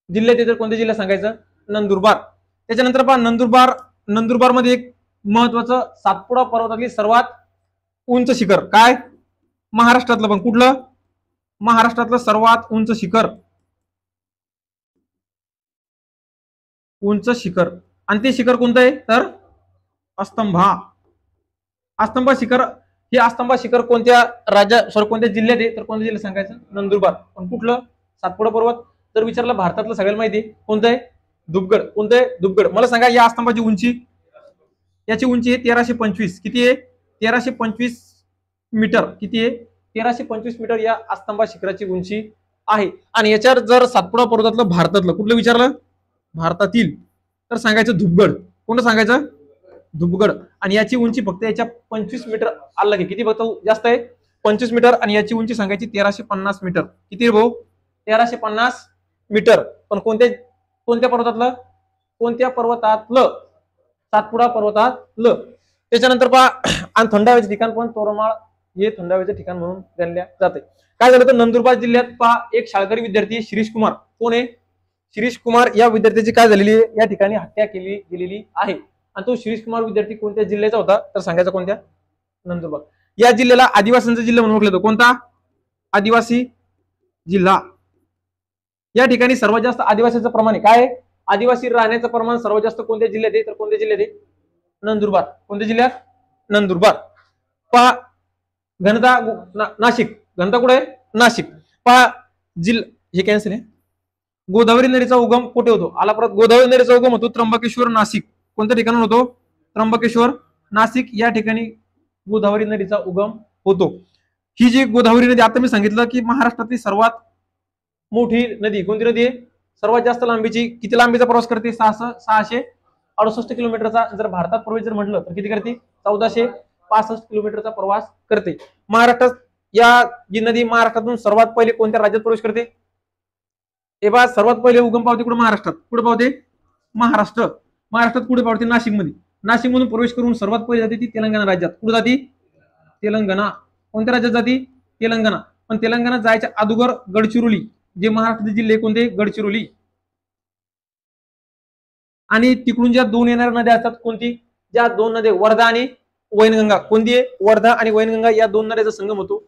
जिल्ह्यात येते तर कोणत्या जिल्ह्यात सांगायचं? नंदुरबार. त्याच्यानंतर पहा नंदुरबार मध्ये एक महत्वाचं सातपुडा पर्वतातली सर्वात उंच शिखर काय? महाराष्ट्रातलं पण कुठलं? महाराष्ट्रातलं सर्वात उंच शिखर, उंच शिखर. आणि ते शिखर कोणतं आहे तर अस्तंभा. अस्तंभा शिखर. हे अस्तंभा शिखर कोणत्या कोणत्या जिल्ह्यात आहे तर कोणत्या जिल्ह्यात सांगायचं? नंदुरबार. पण कुठलं? सातपुडा पर्वत. जर विचारलं भारतातलं सगळ्याला माहिती आहे कोणतं आहे? धुपगड. कोणतं आहे? धुपगड. मला सांगा या अस्तंभाची उंची, याची उंची आहे 1325. किती आहे? 1325 मीटर. किती आहे? 1325 मीटर या अस्तंभा शिखराची उंची आहे. आणि याच्यावर जर सातपुडा पर्वतातलं भारतातलं कुठलं विचारलं? भारतातील तर सांगायचं धुपगड. कोणतं सांगायचं? धुपगड. आणि याची उंची फक्त याच्या 25 मीटर अलग आहे. किती फक्त जास्त आहे? 25 मीटर. आणि याची उंची सांगायची 1350 मीटर. किती भाऊ? 1350 मीटर. पण कोणत्या पर्वतातलं? कोणत्या पर्वतातलं? सातपुडा पर्वतातलं. त्याच्यानंतर पहा आणि थंड हवेचं ठिकाण पण तोरमाळ हे थंड हवेचं ठिकाण म्हणून गणल्या जाते. काय झालं तर नंदुरबार जिल्ह्यात पहा एक शाळकरी विद्यार्थी शिरीष कुमार. कोण आहे? शिरीष कुमार या विद्यार्थ्याची काय झालेली आहे? या ठिकाणी हत्या केली गेलेली आहे. आणि तो शिरीष कुमार विद्यार्थी कोणत्या जिल्ह्याचा होता तर सांगायचा कोणत्या? नंदुरबार. या जिल्ह्याला आदिवासींचा जिल्हा म्हणून ओळखला जातो. कोणता? आदिवासी जिल्हा. या ठिकाणी सर्वात जास्त आदिवासीचं प्रमाण आहे. काय? आदिवासी राहण्याचं प्रमाण सर्वात जास्त कोणत्या जिल्ह्यात आहे तर कोणत्या जिल्ह्यात आहे? नंदुरबार. कोणत्या जिल्ह्यात? नंदुरबार. पहा घनता नाशिक. घनता कुठे आहे? नाशिक. पहा हे कॅन्सल आहे. गोदावरी नदीचा उगम कुठे होतो? आला परत. गोदावरी नदीचा उगम होतो त्र्यंबकेश्वर नाशिक. कोणत्या ठिकाणी होतो? त्र्यंबकेश्वर नाशिक या ठिकाणी गोदावरी नदीचा उगम होतो. ही जी गोदावरी नदी आता मी सांगितलं की महाराष्ट्रातली सर्वात मोठी नदी कोणती नदी आहे? सर्वात जास्त लांबीची. किती लांबीचा प्रवास करते? 668 किलोमीटरचा. जर भारतात प्रवेश जर म्हटलं तर किती करते? 1465 किलोमीटरचा प्रवास करते. महाराष्ट्रात या जी नदी महाराष्ट्रातून सर्वात पहिले कोणत्या राज्यात प्रवेश करते? हे बा सर्वात पहिले उगम पावते कुठे? महाराष्ट्रात. कुठे पावते? महाराष्ट्र. महाराष्ट्रात कुठे पावते? नाशिकमध्ये. नाशिकमधून प्रवेश करून सर्वात पहिले जाते ती तेलंगणा राज्यात. कुठे जाती? तेलंगणा. कोणत्या राज्यात जाती? तेलंगणा. पण तेलंगणा जायच्या अगोदर गडचिरोली जे महाराष्ट्राचे जिल्हे कोणते? गडचिरोली. आणि तिकडून ज्या दोन येणाऱ्या नद्या असतात कोणती? ज्या दोन नद्या वर्धा आणि वैनगंगा. कोणती आहे? वर्धा आणि वैनगंगा या दोन नद्याचा संगम होतो.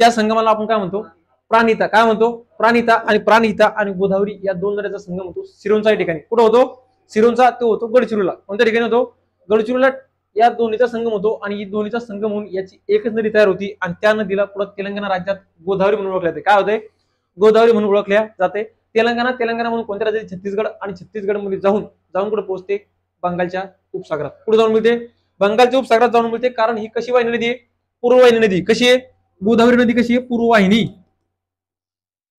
त्या संगमाला आपण काय म्हणतो? प्राणहिता. काय म्हणतो? प्राणहिता आणि गोदावरी या दोन नद्याचा संगम होतो सिरोंचा या ठिकाणी. कुठं होतो? सिरोंचा. तो होतो गडचिरोलीला. कोणत्या ठिकाणी होतो? गडचिरोलीला. या दोन्हीचा संगम होतो आणि ही दोन्हीचा संगम होऊन याची एकच नदी तयार होती आणि त्या नदीला पुढे तेलंगणा राज्यात गोदावरी म्हणून ओळखले जाते. काय होते? गोदावरी म्हणून ओळखल्या जाते. तेलंगणा म्हणून कोणत्या राज्यात? छत्तीसगड. आणि छत्तीसगड मध्ये जाऊन कुठे पोहोचते? बंगालच्या उपसागरात. कुठे जाऊन मिळते? बंगालच्या उपसागरात जाऊन मिळते. कारण ही कशी वाहिनी नदी आहे? पूर्ववाहिनी नदी. कशी आहे? गोदावरी नदी कशी आहे? पूर्ववाहिनी.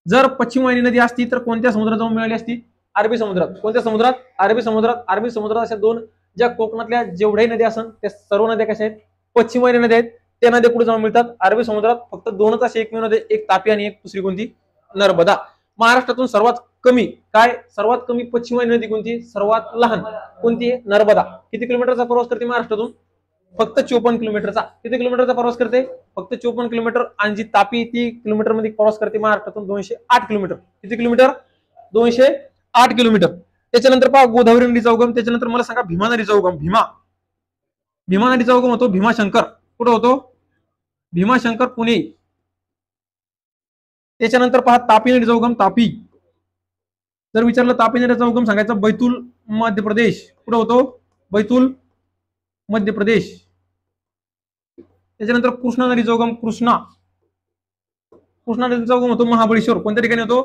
जर पश्चिम वाहिनी नदी असती तर कोणत्या समुद्रात जाऊन मिळाली असती? अरबी समुद्रात. कोणत्या समुद्रात? अरबी समुद्रात. अरबी समुद्रात अशा दोन ज्या कोकणातल्या जेवढ्याही नद्या असन त्या सर्व नद्या कशा आहेत? पश्चिम वाहिनी नद्या आहेत. त्या नद्या कुठे जाऊन मिळतात? अरबी समुद्रात. फक्त दोनच असे एकमेव नद्या, एक तापी आणि एक दुसरी कोणती? नर्मदा. महाराष्ट्रातून सर्वात कमी पश्चिम वाहिनी नदी कोणती? सर्वात लहान कोणती आहे? नर्मदा. किती किलोमीटरचा प्रवास करते महाराष्ट्रातून? फक्त 54 किलोमीटरचा. किती किलोमीटरचा प्रवास करते? फक्त 54 किलोमीटर. आणि जी तापी ती किलोमीटर मध्ये प्रवास करते महाराष्ट्रातून 208 किलोमीटर. किती किलोमीटर? 208 किलोमीटर. त्याच्यानंतर पहा गोदावरी नदीचा उगम. त्याच्यानंतर मला सांगा भीमा नदीचा उगम. भीमा नदीचा उगम होतो भीमाशंकर. कुठं होतो? भीमाशंकर पुणे. त्याच्यानंतर पहा तापी नदीचा उगम. तापी. जर विचारलं तापी नदीचा उगम सांगायचा बैतूल मध्य प्रदेश. कुठं होतो? बैतूल मध्य प्रदेश. त्याच्यानंतर कृष्णा नदीचा उगम. कृष्णा नदीचा उगम होतो महाबळेश्वर. कोणत्या ठिकाणी होतो?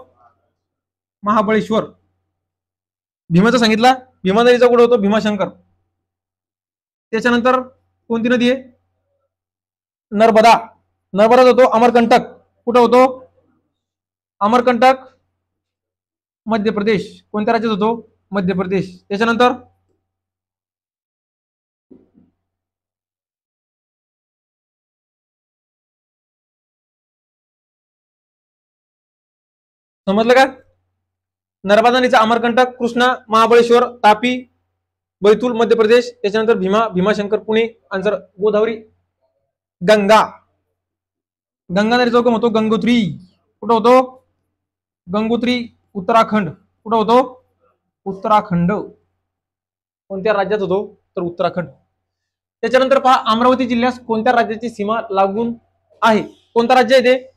महाबळेश्वर. भीमाचा सांगितला. भीमा नदीचा कुठे होतो? भीमाशंकर. त्याच्यानंतर कोणती नदी आहे? नर्मदा. होतो अमरकंटक. कुठं होतो? अमरकंटक मध्य प्रदेश. कोणत्या राज्यात होतो? मध्य प्रदेश. त्याच्यानंतर समजलं का? नर्मदा नदीचा अमरकंटक, कृष्णा, महाबळेश्वर, तापी, बैतूल मध्य प्रदेश. त्याच्यानंतर भीमाशंकर पुणे. आणि जर गोदावरी गंगा नदीचा उगम होतो गंगोत्री. कुठं होतो? गंगोत्री उत्तराखंड. कुठं होतो? उत्तराखंड. कोणत्या राज्यात होतो? तर उत्तराखंड. त्याच्यानंतर पहा, अमरावती जिल्ह्यास कोणत्या राज्याची सीमा लागून आहे? कोणता राज्य आहे ते?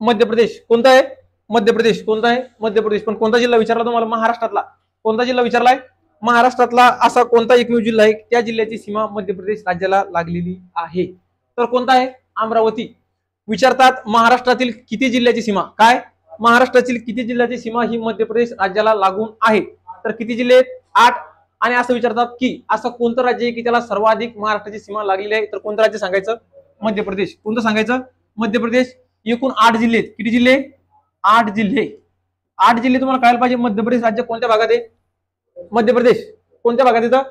मध्य प्रदेश. कोणता आहे? मध्य प्रदेश. कोणता आहे? मध्य प्रदेश. पण कोणता जिल्हा विचारला तुम्हाला? महाराष्ट्रातला. कोणता जिल्हा विचारलाय? महाराष्ट्रातला असा कोणता एकमेव जिल्हा आहे त्या जिल्ह्याची सीमा मध्य प्रदेश राज्याला लागलेली आहे? तर कोणता आहे? अमरावती. विचारतात महाराष्ट्रातील किती जिल्ह्याची सीमा? काय? महाराष्ट्रातील किती जिल्ह्याची सीमा ही मध्य प्रदेश राज्याला लागून आहे? तर किती जिल्हे आहेत? 8. आणि असं विचारतात की असं कोणतं राज्य आहे की त्याला सर्वाधिक महाराष्ट्राची सीमा लागलेली आहे? तर कोणतं राज्य सांगायचं? मध्य प्रदेश. कोणतं सांगायचं? मध्य प्रदेश. एकूण 8 जिल्हे आहेत. किती जिल्हे? 8 जिल्हे. 8 जिल्हे तुम्हाला कळायला पाहिजे. मध्य प्रदेश राज्य कोणत्या भागात आहे? मध्य प्रदेश कोणत्या भागात येतं?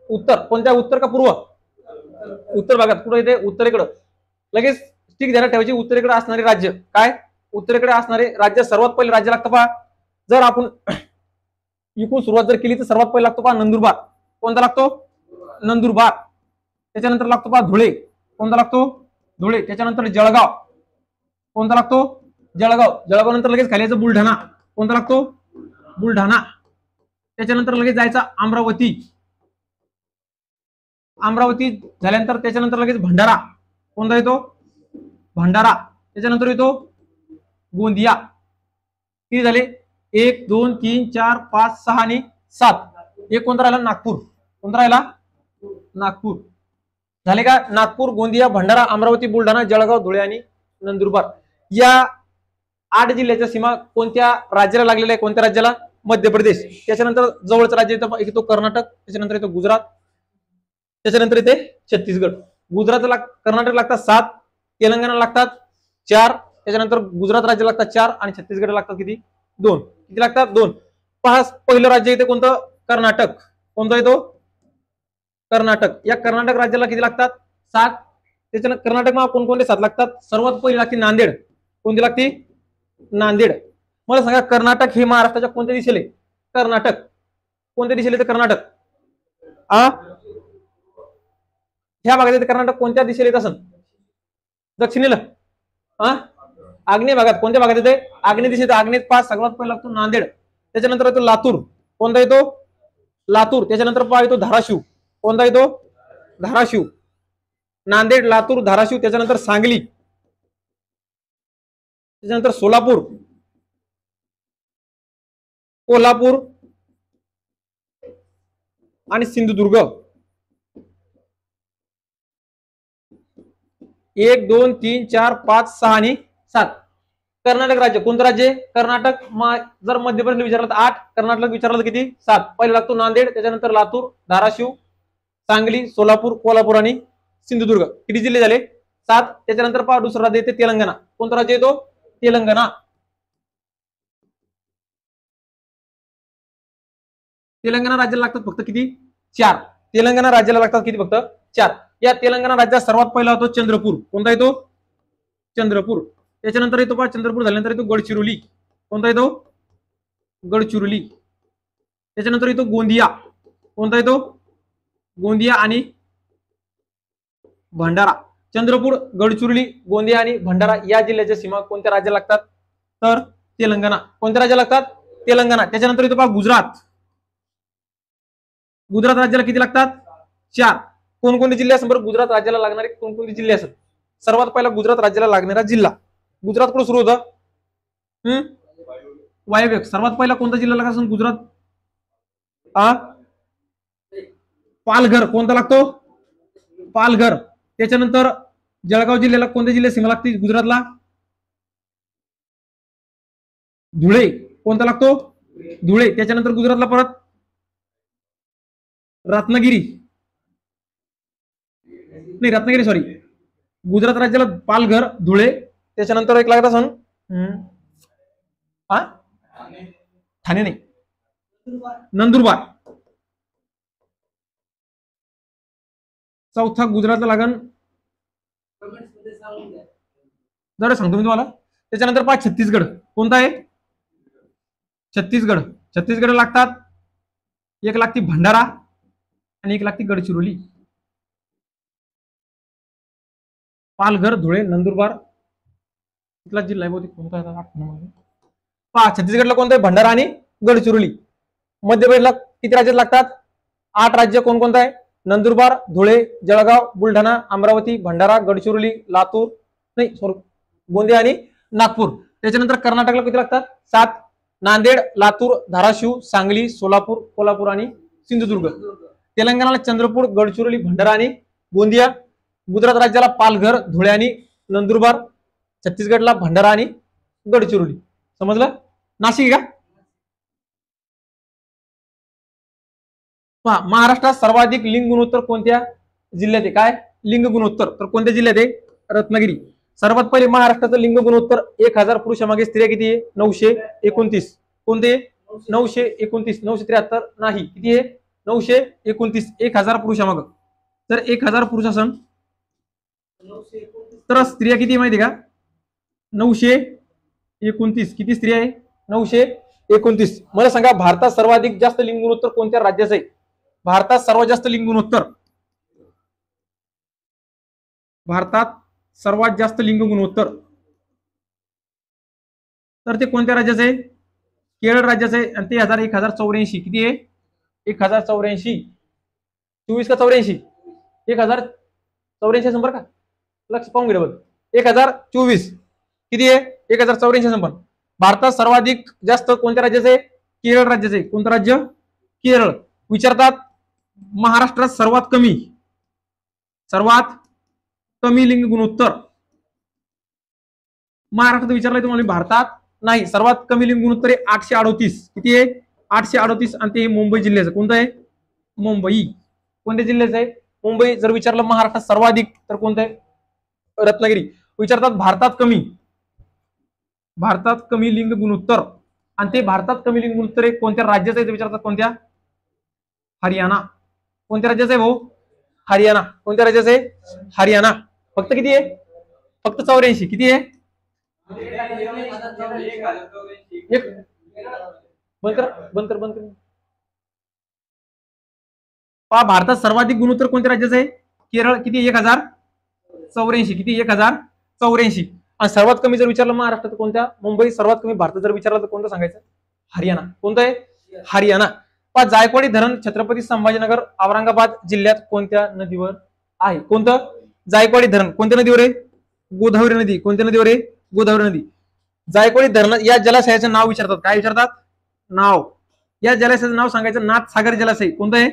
उत्तर. कोणत्या? उत्तर का पूर्व? उत्तर भागात. कुठे येते? उत्तरेकडं. लगेच ठीक ध्यानात ठेवायची, उत्तरेकडे असणारे राज्य. काय? उत्तरेकडे असणारे राज्य. सर्वात पहिले राज्य लागतं पहा, जर आपण इकडून सुरुवात जर केली तर सर्वात पहिले लागतो पहा नंदुरबार. कोणता लागतो? नंदुरबार. त्याच्यानंतर लागतो पहा धुळे. कोणता लागतो? धुळे. त्याच्यानंतर जळगाव. कोणता लागतो? जळगाव. जळगाव नंतर लगेच खाली यायचं बुलढाणा. कोणता लागतो? बुलढाणा. त्याच्यानंतर लगेच जायचा अमरावती. अमरावती झाल्यानंतर त्याच्यानंतर लगेच भंडारा. कोणता येतो? भंडारा. त्याच्यानंतर येतो गोंदिया. किती झाले? 1 2 3 4 5 6 आणि 7. एक कोणता राहिला? नागपूर. कोणता राहिला? नागपूर. झाले का? नागपूर, गोंदिया, भंडारा, अमरावती, बुलढाणा, जळगाव, धुळे आणि नंदुरबार. या 8 जिल्ह्याच्या सीमा कोणत्या राज्याला लागलेल्या आहे? कोणत्या राज्याला? मध्य प्रदेश. त्याच्यानंतर जवळचं राज्य येतो कर्नाटक. त्याच्यानंतर येतो गुजरात. त्याच्यानंतर येते छत्तीसगड. गुजरातला कर्नाटक लागतात 7, तेलंगणा लागतात 4, त्याच्यानंतर गुजरात राज्य लागतात 4 आणि छत्तीसगड लागतात किती? 2. किती लागतात? 2. पहा, पहिलं राज्य येते कोणतं? कर्नाटक. कोणतं येतो? कर्नाटक. या कर्नाटक राज्याला किती लागतात? 7. त्याच्यानंतर कर्नाटकमध्ये कोणकोणते 7 लागतात? सर्वात पहिली लागते नांदेड. कोणती लागते? नांदेड. मला सांगा, कर्नाटक हे महाराष्ट्राच्या कोणत्या दिशेला आहे? कर्नाटक. कोणत्या दिशेला येते कर्नाटक? ह्या भागात येते कर्नाटक. कोणत्या दिशेला येत असेल? दक्षिणेला. आग्नेय भागात. कोणत्या भागात येते? आग्नेय दिशेत. आग्नेय पास सगळ्यात पहिला लागतो नांदेड. त्याच्यानंतर येतो लातूर. कोणता येतो? लातूर. त्याच्यानंतर पहा येतो धाराशिव. कोणता येतो? धाराशिव. नांदेड, लातूर, धाराशिव. त्याच्यानंतर सांगली. त्याच्यानंतर सोलापूर, कोल्हापूर आणि सिंधुदुर्ग. 1 2 3 4 5 6 आणि 7. कर्नाटक राज्य. कोणतं राज्य? कर्नाटक. जर मध्य प्रदेश विचारलं तर 8, कर्नाटक विचारलं तर किती? 7. पहिला लागतो नांदेड, त्याच्यानंतर लातूर, धाराशिव, सांगली, सोलापूर, कोल्हापूर आणि सिंधुदुर्ग. किती जिल्हे झाले? 7. त्याच्यानंतर पहा दुसरं राज्य येते तेलंगणा. कोणतं राज्य येतो? तेलंगणा. तेलंगणा राज्याला लागतात फक्त किती? 4. तेलंगणा राज्याला लागतात किती? फक्त 4. या तेलंगणा राज्यात सर्वात पहिला होतो चंद्रपूर. कोणता येतो? चंद्रपूर. त्याच्यानंतर येतो पहा चंद्रपूर झाल्यानंतर येतो गडचिरोली. कोणता येतो? गडचिरोली. त्याच्यानंतर येतो गोंदिया. कोणता येतो? गोंदिया आणि भंडारा. चंद्रपूर, गडचिरोली, गोंदिया आणि भंडारा या जिल्ह्याच्या सीमा कोणत्या राज्याला लागतात? तर तेलंगणा. कोणत्या राज्याला लागतात? तेलंगणा. त्याच्यानंतर येतो पहा गुजरात. गुजरात राज्याला किती लागतात? 4. कोणकोणते जिल्हे असतात बरं गुजरात राज्याला लागणारे? कोणकोणते जिल्हे असतात? सर्वात पहिला गुजरात राज्याला लागणारा जिल्हा. गुजरात कुठे सुरू होतं? वायव्य. सर्वात पहिला कोणता जिल्हा लागला असेल गुजरात? पालघर. कोणता लागतो? पालघर. त्याच्यानंतर जळगाव जिल्ह्याला कोणत्या जिल्ह्यात सीमा लागते गुजरातला? धुळे. कोणता लागतो? धुळे. त्याच्यानंतर गुजरातला परत रत्नागिरी. नाही, रत्नागिरी सॉरी. गुजरात राज्याला पालघर, धुळे. त्याच्यानंतर एक लागत असून ठाणे नाही, नंदुरबार. चौथा गुजरातला लागण जरा सांगतो मी तुम्हाला. त्याच्यानंतर पहा छत्तीसगड. कोणता आहे? छत्तीसगड. छत्तीसगड लागतात. एक लागती भंडारा आणि एक लागती गडचिरोली. पालघर, धुळे, नंदुरबार. इथला जिल्हा आहे बहुतेक कोणता आहे? पहा छत्तीसगडला कोणतं आहे? भंडारा आणि गडचिरोली. मध्य प्रदेशला किती राज्यात लागतात? 8 राज्य. कोणकोणतं आहे? नंदुरबार, धुळे, जळगाव, बुलढाणा, अमरावती, भंडारा, गडचिरोली, लातूर, नाही सॉरी, गोंदिया आणि नागपूर. त्याच्यानंतर कर्नाटकला किती लागतात? 7. नांदेड, लातूर, धाराशिव, सांगली, सोलापूर, कोल्हापूर आणि सिंधुदुर्ग. तेलंगणाला चंद्रपूर, गडचिरोली, भंडारा आणि गोंदिया. गुजरात राज्याला पालघर, धुळे आणि नंदुरबार. छत्तीसगडला भंडारा आणि गडचिरोली. समजलं? नाशिक का? महाराष्ट्रात सर्वाधिक लिंग गुणोत्तर कोणत्या जिल्ह्यात आहे? काय लिंग गुणोत्तर? तर कोणत्या जिल्ह्यात आहे? रत्नागिरी. सर्वात पहिले महाराष्ट्राचं लिंग गुणोत्तर 1000 पुरुषामागे स्त्रिया किती आहे? 929. कोणते? 929. 973 नाही, किती आहे? 929. 1000 पुरुषामाग. तर 1000 पुरुष असन तर स्त्रिया किती माहिती का? 929. किती स्त्रिया आहे? 929. मला सांगा भारतात सर्वाधिक जास्त लिंग गुणोत्तर कोणत्या राज्याचं आहे? भारतात सर्वात जास्त लिंग गुणोत्तर, भारतात सर्वात जास्त लिंग गुणोत्तर तर ते कोणत्या राज्याचं आहे? केरळ राज्याचं आहे. आणि ते 1084. किती आहे? 1084. 24 का 84? 1084 नंबर का? लक्ष पाहून घे. 1024. किती आहे? 1084 नंबर. भारतात सर्वाधिक जास्त कोणत्या राज्याचं आहे? केरळ राज्याचं आहे. कोणतं राज्य? केरळ. विचारतात महाराष्ट्रात सर्वात कमी लिंग गुणोत्तर महाराष्ट्रात विचारलंय तुम्हाला. भारतात नाही, सर्वात कमी लिंग गुणोत्तर आहे 838. किती आहे? 838. आणि ते मुंबई जिल्ह्याचं. कोणतं आहे? मुंबई. कोणत्या जिल्ह्याचं आहे? मुंबई. जर विचारलं महाराष्ट्रात सर्वाधिक तर कोणतं आहे? रत्नागिरी. विचारतात भारतात कमी लिंग गुणोत्तर, आणि ते भारतात कमी लिंग गुणोत्तर आहे कोणत्या राज्याचं आहे? विचारतात कोणत्या? हरियाणा. कोणत्या राज्याचं आहे भाऊ? हरियाणा. कोणत्या राज्याचं आहे? हरियाणा. फक्त किती आहे? फक्त 84. किती आहे? बंद कर. पहा भारतात सर्वाधिक गुणोत्तर कोणत्या राज्याचं आहे? केरळ. किती? 1084. किती? 1084. आणि सर्वात कमी जर विचारलं महाराष्ट्रात कोणत्या? मुंबई. सर्वात कमी भारतात जर विचारलं तर कोणतं सांगायचं? हरियाणा. कोणतं आहे? हरियाणा. पहा जायकवाडी धरण छत्रपती संभाजीनगर औरंगाबाद जिल्ह्यात कोणत्या नदीवर आहे? कोणतं? जायकवाडी धरण कोणत्या नदीवर आहे? गोदावरी नदी. कोणत्या नदीवर आहे? गोदावरी नदी. जायकवाडी धरण या जलाशयाचं नाव विचारतात. काय विचारतात? नाव. या जलाशयाचं नाव सांगायचं. नाथसागर जलाशय. कोणतं आहे?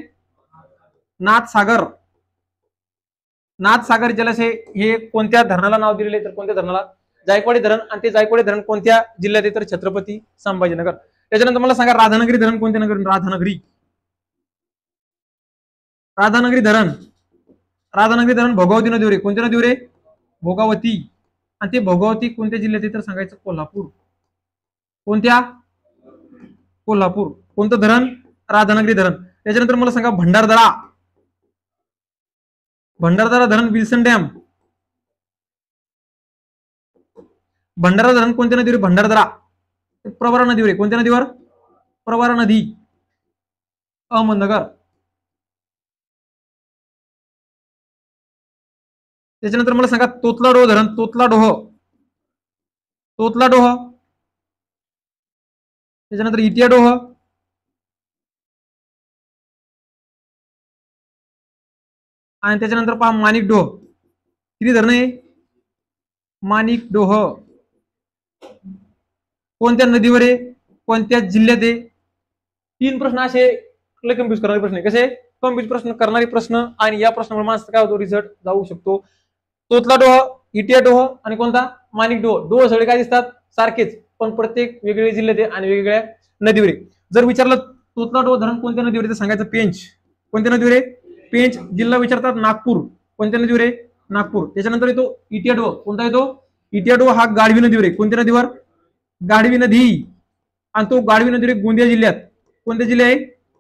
नाथसागर जलाशय हे कोणत्या धरणाला नाव दिलेले? तर कोणत्या धरणाला? जायकवाडी धरण. आणि ते जायकवाडी धरण कोणत्या जिल्ह्यात आहे? तर छत्रपती संभाजीनगर. त्याच्यानंतर मला सांगा राधानगरी धरण कोणत्या नगर? राधानगरी धरण भोगावती नदीवर आहे. कोणत्या नदीवर आहे? भोगावती. आणि ते भोगावती कोणत्या जिल्ह्यात आहे? तर सांगायचं कोल्हापूर. कोणत्या? कोल्हापूर. कोणतं धरण? राधानगरी धरण. त्याच्यानंतर मला सांगा भंडारदरा धरण विल्सन डॅम. भंडारा धरण कोणत्या नदीवर? भंडारदरा प्रवरा नदीवर आहे. कोणत्या नदीवर? प्रवरा नदी. अहमदनगर. त्याच्यानंतर मला सांगा तोतलाडोह धरण. तोतलाडोह. त्याच्यानंतर इटियाडोह. आणि त्याच्यानंतर पहा माणिकडोह. किती धरण आहे? माणिकडोह. कोणत्या नदीवर आहे? कोणत्या जिल्ह्यात आहे? 3 प्रश्न असे कन्फ्युज करणारे प्रश्न आहे. कसे? कन्फ्युज प्रश्न करणारे प्रश्न. आणि या प्रश्नामुळे माणसं काय होतो? रिझल्ट जाऊ शकतो. तोतलाडोह, इटियाडोह आणि कोणता? माणिकडोह. डोह सगळे काय दिसतात? सारखेच, पण प्रत्येक वेगवेगळ्या जिल्ह्यात आहे आणि वेगवेगळ्या नदीवर आहे. जर विचारलं तोतलाडोह धरण कोणत्या नदीवर आहे? सांगायचं पेंच. कोणत्या नदीवर आहे? पेंच. जिल्हा विचारतात नागपूर. कोणत्या नदीवर आहे? नागपूर. त्याच्यानंतर येतो इटियाडोह. कोणता येतो? इटियाडोह हा गाढवी नदीवर आहे. कोणत्या नदीवर? गाढवी नदी. आणि तो गाढवी नदीवर आहे गोंदिया जिल्ह्यात. कोणत्या जिल्हा आहे?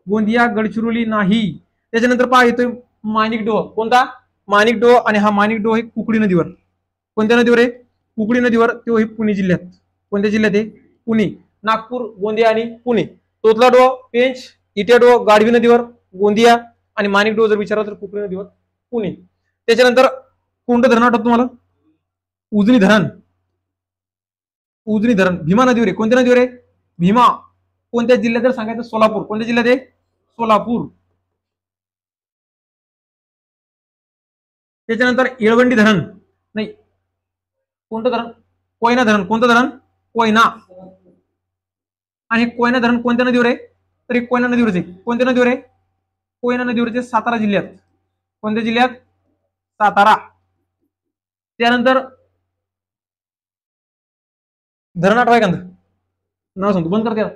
गोंदिया. गडचिरोली नाही. त्याच्यानंतर पहा येतोय माणिकडोह. कोणता? माणिकडोह. आणि हा माणिकडोह आहे कुकडी नदीवर. कोणत्या नदीवर आहे? कुकडी नदीवर. तो आहे पुणे जिल्ह्यात. कोणत्या जिल्ह्यात आहे? पुणे. नागपूर, गोंदिया आणि पुणे. तोतलाडोह, पेंच, इटियाडोह गाढवी नदीवर, गोंदिया, आणि माणिकडोह जर विचारलं तर कुकडी नदीवर, पुणे. त्याच्यानंतर कोणतं धरण आठवत तुम्हाला? उजनी धरण. भीमा नदीवर आहे. कोणत्या नदीवर आहे? भीमा कोणत्या जिल्ह्यात जर सांगायचं सोलापूर, कोणत्या जिल्ह्यात आहे? सोलापूर. त्याच्यानंतर येळवंडी धरण, नाही कोणतं धरण? कोयना धरण. कोणतं धरण? कोयना. आणि कोयना धरण कोणत्या नदीवर आहे? तर कोयना नदीवरच आहे. कोणत्या नदीवर आहे? कोयना नदीवरचे सातारा जिल्ह्यात. कोणत्या जिल्ह्यात? सातारा. त्यानंतर धरण आठवाय का नाव सांगतो, बंद कर त्याला.